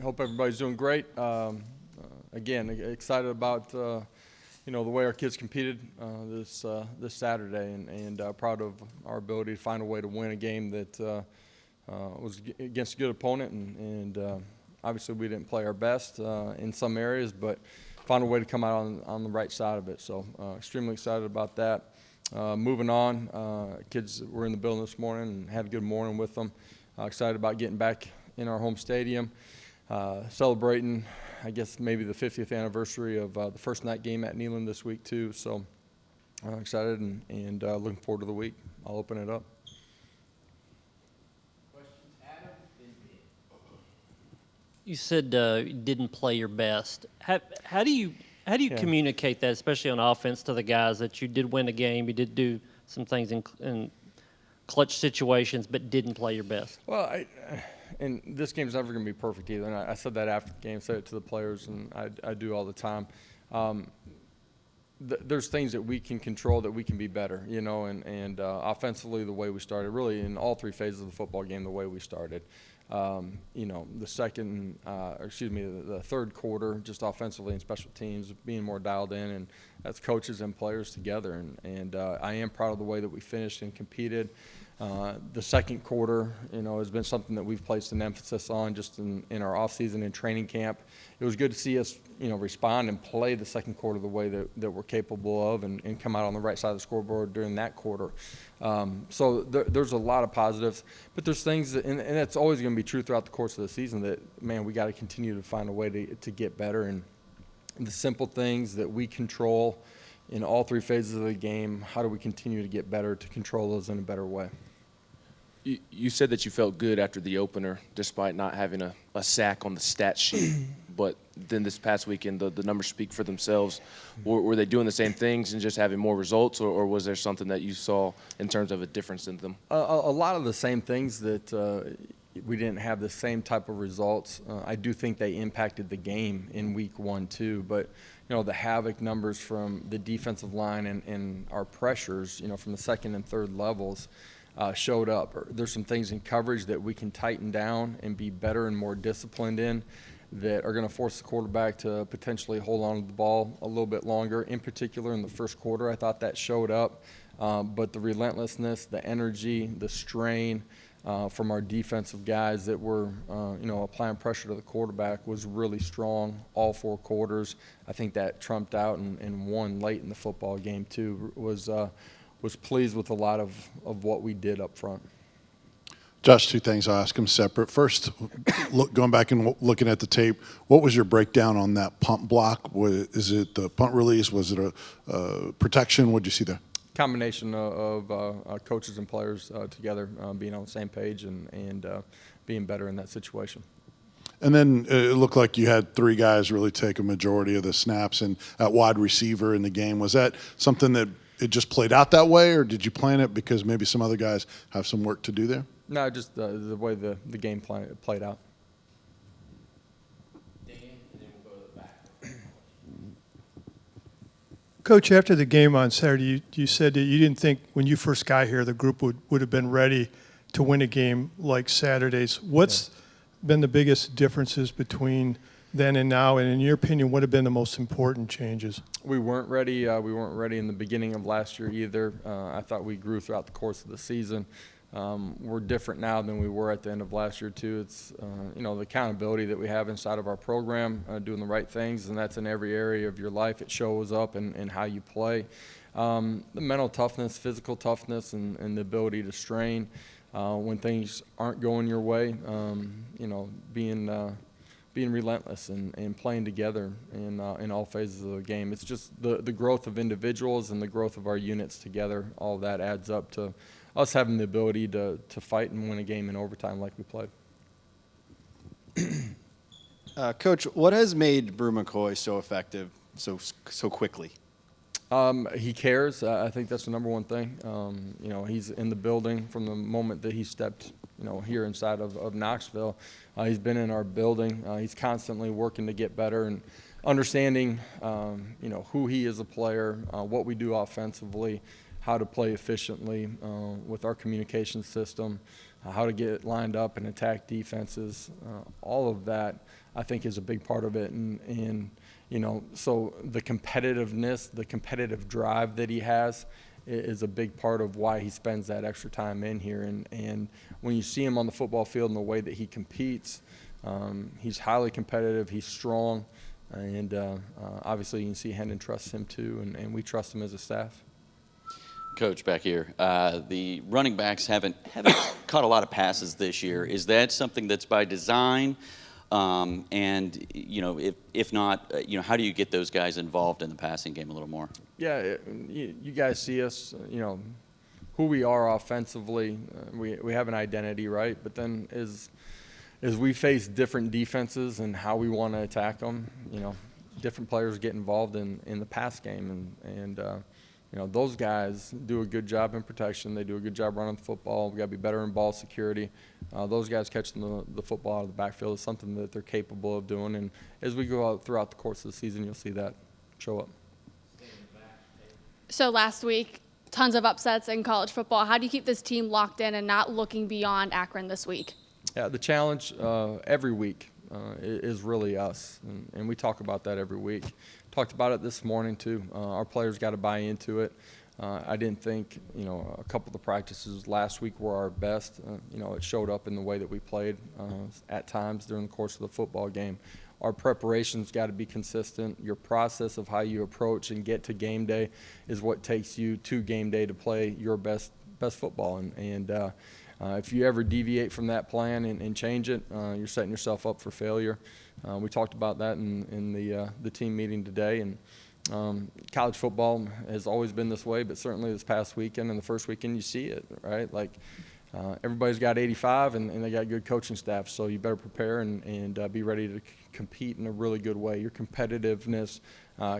hope everybody's doing great. Again, excited about the way our kids competed this Saturday, and proud of our ability to find a way to win a game that was against a good opponent, and obviously we didn't play our best in some areas, but found a way to come out on the right side of it. So extremely excited about that. Moving on, kids were in the building this morning and had a good morning with them. Excited about getting back in our home stadium, celebrating, I guess, maybe the 50th anniversary of the first night game at Neyland this week too. So excited and looking forward to the week. I'll open it up. You said you didn't play your best. How do you communicate that, especially on offense, to the guys that you did win a game, you did do some things in clutch situations, but didn't play your best? Well, and this game's never going to be perfect either. And I said that after the game, said it to the players, and I do all the time. There's things that we can control that we can be better, and offensively the way we started, really in all three phases of the football game, the way we started. The third quarter, just offensively and special teams, being more dialed in, and that's coaches and players together. And I am proud of the way that we finished and competed. The second quarter, has been something that we've placed an emphasis on just in our offseason and training camp. It was good to see us, respond and play the second quarter the way that we're capable of and come out on the right side of the scoreboard during that quarter. So there's a lot of positives, but there's things, and it's always going to be true throughout the course of the season, that, man, we got to continue to find a way to get better. And the simple things that we control in all three phases of the game, how do we continue to get better to control those in a better way? You said that you felt good after the opener, despite not having a sack on the stat sheet. But then this past weekend, the numbers speak for themselves. Were they doing the same things and just having more results, or was there something that you saw in terms of a difference in them? A lot of the same things that we didn't have the same type of results. I do think they impacted the game in week 1 too. But the havoc numbers from the defensive line and our pressures, from the second and third levels. Showed up. There's some things in coverage that we can tighten down and be better and more disciplined in that are going to force the quarterback to potentially hold on to the ball a little bit longer. In particular, in the first quarter, I thought that showed up. But the relentlessness, the energy, the strain from our defensive guys that were, applying pressure to the quarterback was really strong all 4 quarters. I think that trumped out and won late in the football game too. Was pleased with a lot of what we did up front. Josh, 2 things I'll ask him separate. First, going back and looking at the tape, what was your breakdown on that punt block? Is it the punt release? Was it a protection? What did you see there? Combination of coaches and players together being on the same page and being better in that situation. And then it looked like you had 3 guys really take a majority of the snaps and at wide receiver in the game. Was that something that it just played out that way, or did you plan it because maybe some other guys have some work to do there? No, just the way the game played out. Dan, and then we'll go to the back. Coach, after the game on Saturday, you said that you didn't think when you first got here the group would have been ready to win a game like Saturday's. What's been the biggest differences between then and now, and in your opinion, what have been the most important changes? We weren't ready. We weren't ready in the beginning of last year either. I thought we grew throughout the course of the season. We're different now than we were at the end of last year too. It's the accountability that we have inside of our program, doing the right things, and that's in every area of your life. It shows up in how you play. The mental toughness, physical toughness, and the ability to strain when things aren't going your way. Being relentless and playing together in all phases of the game. It's just the growth of individuals and the growth of our units together. All of that adds up to us having the ability to fight and win a game in overtime like we played. Coach, what has made Brew McCoy so effective so quickly? He cares. I think that's the number one thing. He's in the building from the moment that he stepped, here inside of Knoxville. He's been in our building. He's constantly working to get better and understanding, who he is a player, what we do offensively, how to play efficiently with our communication system, how to get lined up and attack defenses. All of that, I think, is a big part of it. And so the competitiveness, the competitive drive that he has is a big part of why he spends that extra time in here. And when you see him on the football field and the way that he competes, he's highly competitive, he's strong, and obviously you can see Hendon trusts him too, and we trust him as a staff. Coach, back here, the running backs haven't caught a lot of passes this year. Is that something that's by design? And if not, how do you get those guys involved in the passing game a little more? Yeah, you guys see us, who we are offensively. We have an identity, right? But then as we face different defenses and how we want to attack them, different players get involved in the pass game, and those guys do a good job in protection. They do a good job running the football. We got to be better in ball security. Those guys catching the football out of the backfield is something that they're capable of doing. And as we go out throughout the course of the season, you'll see that show up. So last week, tons of upsets in college football. How do you keep this team locked in and not looking beyond Akron this week? Yeah, the challenge every week is really us, and we talk about that every week. Talked about it this morning too. Our players got to buy into it. I didn't think a couple of the practices last week were our best. It showed up in the way that we played at times during the course of the football game. Our preparation's got to be consistent. Your process of how you approach and get to game day is what takes you to game day to play your best football. And if you ever deviate from that plan and change it, you're setting yourself up for failure. We talked about that in the team meeting today. And college football has always been this way, but certainly this past weekend and the first weekend you see it, right? Like everybody's got 85 and they got good coaching staff, so you better prepare and be ready to compete in a really good way. Your competitiveness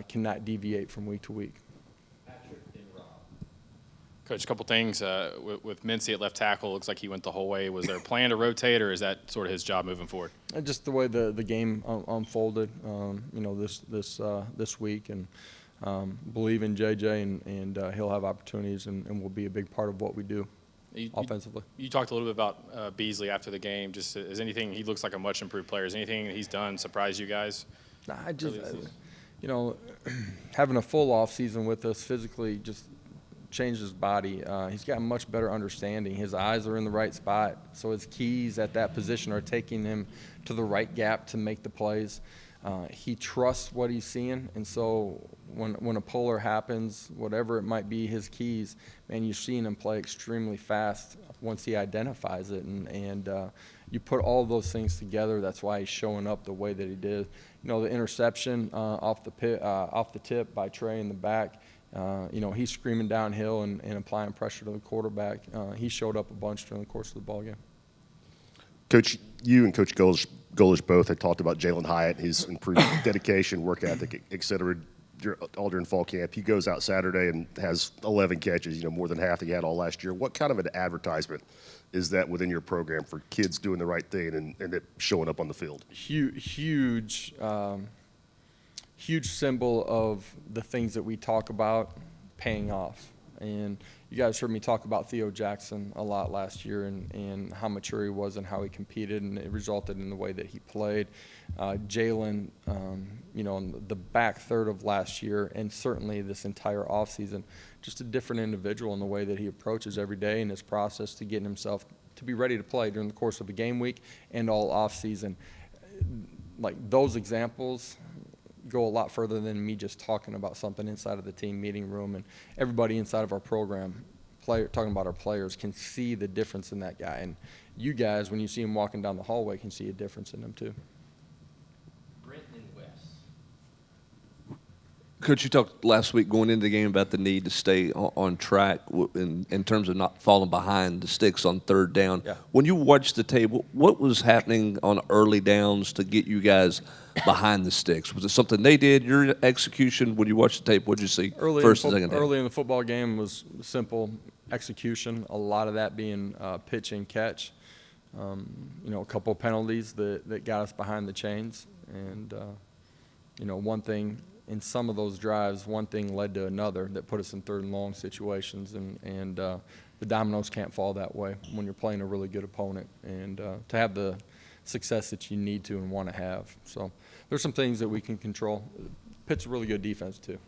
cannot deviate from week to week. Coach, a couple things. With Mincy at left tackle, looks like he went the whole way. Was there a plan to rotate, or is that sort of his job moving forward? Just the way the game unfolded, this week, and believe in JJ, and he'll have opportunities and will be a big part of what we do offensively. You talked a little bit about Beasley after the game. Just is anything? He looks like a much improved player. Is anything that he's done surprise you guys? I just, having a full off season with us physically just changed his body. He's got a much better understanding. His eyes are in the right spot, so his keys at that position are taking him to the right gap to make the plays. He trusts what he's seeing, and so when a puller happens, whatever it might be, his keys, man, you're seeing him play extremely fast once he identifies it, and you put all of those things together. That's why he's showing up the way that he did. The interception off the tip by Trey in the back. He's screaming downhill and applying pressure to the quarterback. He showed up a bunch during the course of the ball game. Coach, you and Coach Golish both had talked about Jalen Hyatt, his improved dedication, work ethic, et cetera, all during fall camp. He goes out Saturday and has 11 catches, more than half he had all last year. What kind of an advertisement is that within your program for kids doing the right thing and it showing up on the field? Huge symbol of the things that we talk about paying off. And you guys heard me talk about Theo Jackson a lot last year and how mature he was and how he competed, and it resulted in the way that he played. Jalen, in the back third of last year and certainly this entire offseason, just a different individual in the way that he approaches every day in his process to getting himself to be ready to play during the course of a game week and all offseason. Like those examples go a lot further than me just talking about something inside of the team meeting room, and everybody inside of our program, talking about our players, can see the difference in that guy. And you guys, when you see him walking down the hallway, can see a difference in him too. Coach, you talked last week going into the game about the need to stay on track in terms of not falling behind the sticks on third down. Yeah. When you watched the tape, what was happening on early downs to get you guys behind the sticks? Was it something they did, your execution? When you watched the tape, what did you see first and second half? Early in the football game was simple execution, a lot of that being pitch and catch. A couple of penalties that got us behind the chains. And, one thing – in some of those drives, one thing led to another that put us in third and long situations. And the dominoes can't fall that way when you're playing a really good opponent, and to have the success that you need to and want to have. So there's some things that we can control. Pitt's a really good defense too.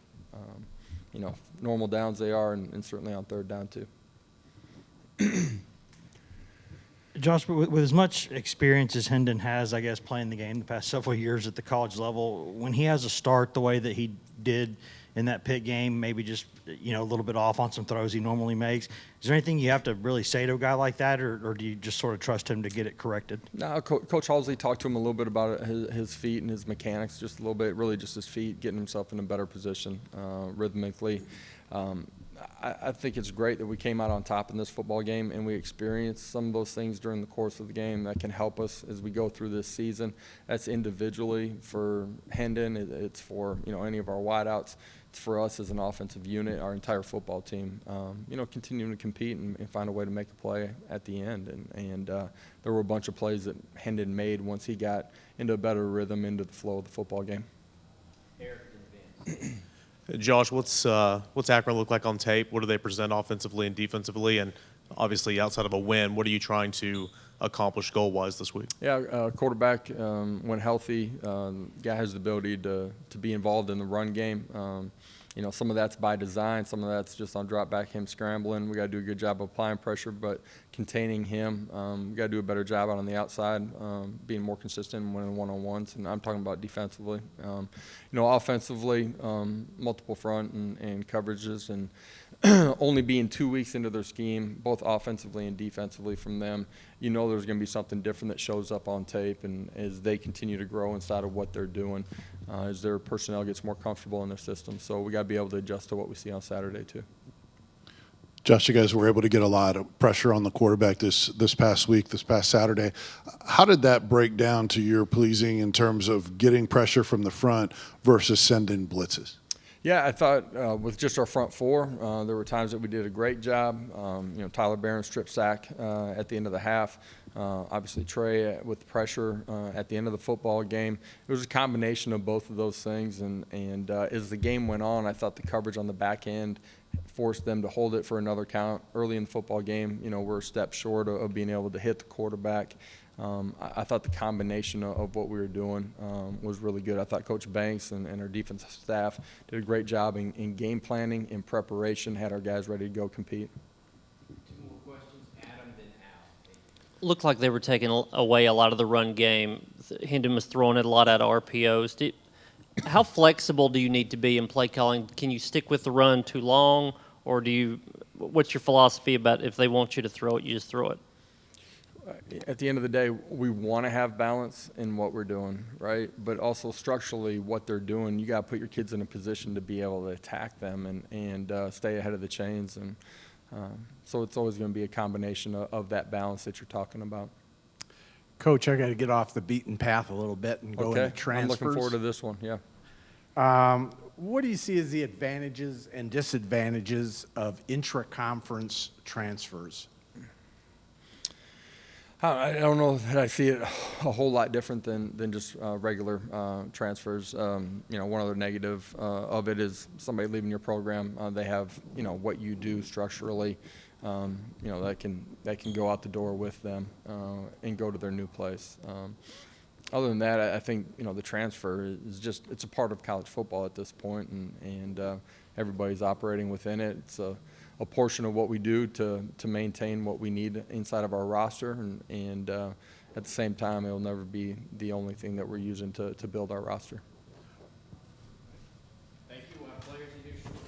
Normal downs they are, and certainly on third down too. Josh, with as much experience as Hendon has, I guess, playing the game the past several years at the college level, when he has a start the way that he did in that Pitt game, maybe just a little bit off on some throws he normally makes, is there anything you have to really say to a guy like that, or do you just sort of trust him to get it corrected? No, Coach Halsey talked to him a little bit about his feet and his mechanics, just a little bit, really just his feet, getting himself in a better position rhythmically. I think it's great that we came out on top in this football game, and we experienced some of those things during the course of the game that can help us as we go through this season. That's individually for Hendon. It's for any of our wideouts. It's for us as an offensive unit, our entire football team. Continuing to compete and find a way to make a play at the end. And there were a bunch of plays that Hendon made once he got into a better rhythm, into the flow of the football game. Josh, what's Akron look like on tape? What do they present offensively and defensively? And obviously, outside of a win, what are you trying to accomplish goal-wise this week? Yeah, quarterback, when healthy, guy has the ability to be involved in the run game. Some of that's by design. Some of that's just on drop back, him scrambling. We got to do a good job of applying pressure, but containing him. We got to do a better job out on the outside, being more consistent and winning one-on-ones. And I'm talking about defensively. Offensively, multiple front and coverages, and only being 2 weeks into their scheme, both offensively and defensively from them, there's going to be something different that shows up on tape, and as they continue to grow inside of what they're doing, as their personnel gets more comfortable in their system. So we got to be able to adjust to what we see on Saturday too. Josh, you guys were able to get a lot of pressure on the quarterback this past week, this past Saturday. How did that break down to your pleasing in terms of getting pressure from the front versus sending blitzes? Yeah, I thought with just our front four, there were times that we did a great job. Tyler Barron's strip sack at the end of the half. Obviously, Trey with pressure at the end of the football game. It was a combination of both of those things. And as the game went on, I thought the coverage on the back end forced them to hold it for another count. Early in the football game, we're a step short of being able to hit the quarterback. I thought the combination of what we were doing was really good. I thought Coach Banks and our defensive staff did a great job in game planning, in preparation, had our guys ready to go compete. Two more questions, Adam, then Al. Looked like they were taking away a lot of the run game. Hendon was throwing it a lot out of RPOs. How flexible do you need to be in play calling? Can you stick with the run too long, or what's your philosophy about if they want you to throw it, you just throw it? At the end of the day, we want to have balance in what we're doing, right? But also structurally, what they're doing, you got to put your kids in a position to be able to attack them and stay ahead of the chains. And so it's always going to be a combination of that balance that you're talking about. Coach, I got to get off the beaten path a little bit and go into transfers. I'm looking forward to this one, yeah. What do you see as the advantages and disadvantages of intra-conference transfers? I don't know that I see it a whole lot different than just regular transfers. One other negative of it is somebody leaving your program. They have, what you do structurally, that can go out the door with them and go to their new place. Other than that, I think, the transfer is it's a part of college football at this point, and everybody's operating within it. It's a portion of what we do to maintain what we need inside of our roster, and at the same time, it'll never be the only thing that we're using to build our roster. Thank you. Players, introduce yourself.